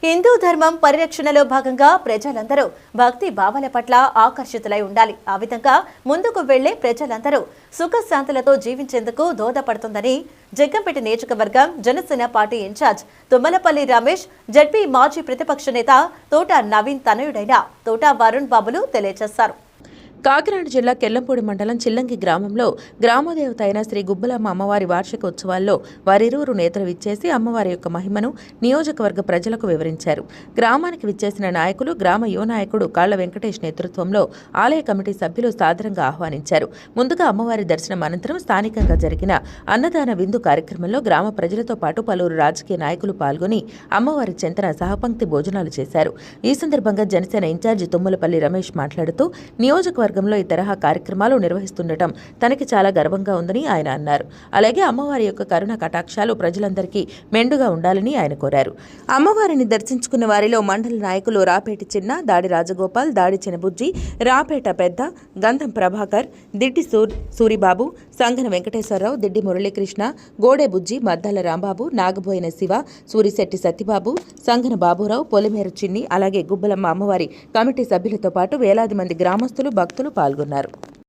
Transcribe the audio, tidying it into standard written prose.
హిందూ ధర్మం పరిరక్షణలో భాగంగా ప్రజలందరూ భక్తి భావాల పట్ల ఆకర్షితులై ఉండాలి. ఆ విధంగా ముందుకు వెళ్లే ప్రజలందరూ సుఖశాంతులతో జీవించేందుకు దోహదపడుతుందని జగ్గంపేట నియోజకవర్గం Janasena party incharge Tummalapalli Ramesh, ZP మాజీ ప్రతిపక్ష నేత తోట నవీన్ తనయుడైన తోట వరుణ్ బాబులు తెలియజేశారు. కాకినాడ జిల్లా కెల్లంపూడి మండలం చిల్లంగి గ్రామంలో గ్రామదేవత అయిన శ్రీ గుబ్బలమ్మ అమ్మవారి వార్షిక ఉత్సవాల్లో వారిరువురు నేతలు విచ్చేసి అమ్మవారి యొక్క మహిమను నియోజకవర్గ ప్రజలకు వివరించారు. గ్రామానికి విచ్చేసిన నాయకులు, గ్రామ యువ నాయకుడు కాళ్ల వెంకటేష్ నేతృత్వంలో ఆలయ కమిటీ సభ్యులు సాదరంగా ఆహ్వానించారు. ముందుగా అమ్మవారి దర్శనం అనంతరం స్థానికంగా జరిగిన అన్నదాన విందు కార్యక్రమంలో గ్రామ ప్రజలతో పాటు పలువురు రాజకీయ నాయకులు పాల్గొని అమ్మవారి చెంతన సహపంక్తి భోజనాలు చేశారు. ఈ సందర్భంగా జనసేన ఇన్ఛార్జి తుమ్మలపల్లి రమేష్ మాట్లాడుతూ నియోజకవర్గంలో ఈ తరహా కార్యక్రమాలు నిర్వహిస్తుండటం తనకి చాలా గర్వంగా ఉందని ఆయన అన్నారు. అలాగే అమ్మవారి యొక్క కరుణ కటాక్షాలు ప్రజలందరికీ మెండుగా ఉండాలని ఆయన కోరారు. అమ్మవారిని దర్శించుకున్న వారిలో మండల నాయకులు రాపేటి చిన్న, దాడి రాజగోపాల్, దాడి చినబుజ్జి, రాపేట పెద్ద, గంధం ప్రభాకర్, దిడ్డి సూరిబాబు, సంగన వెంకటేశ్వరరావు, దిడ్డి మురళీకృష్ణ, గోడే బుజ్జి, మద్దాల రాంబాబు, నాగబోయిన శివ, సూరిశెట్టి సత్యబాబు, సంగన బాబురావు, పొలిమేరు చిన్ని, అలాగే గుబ్బలమ్మ అమ్మవారి కమిటీ సభ్యులతో పాటు వేలాది మంది గ్రామస్తులు, భక్తులు పాల్గొన్నారు.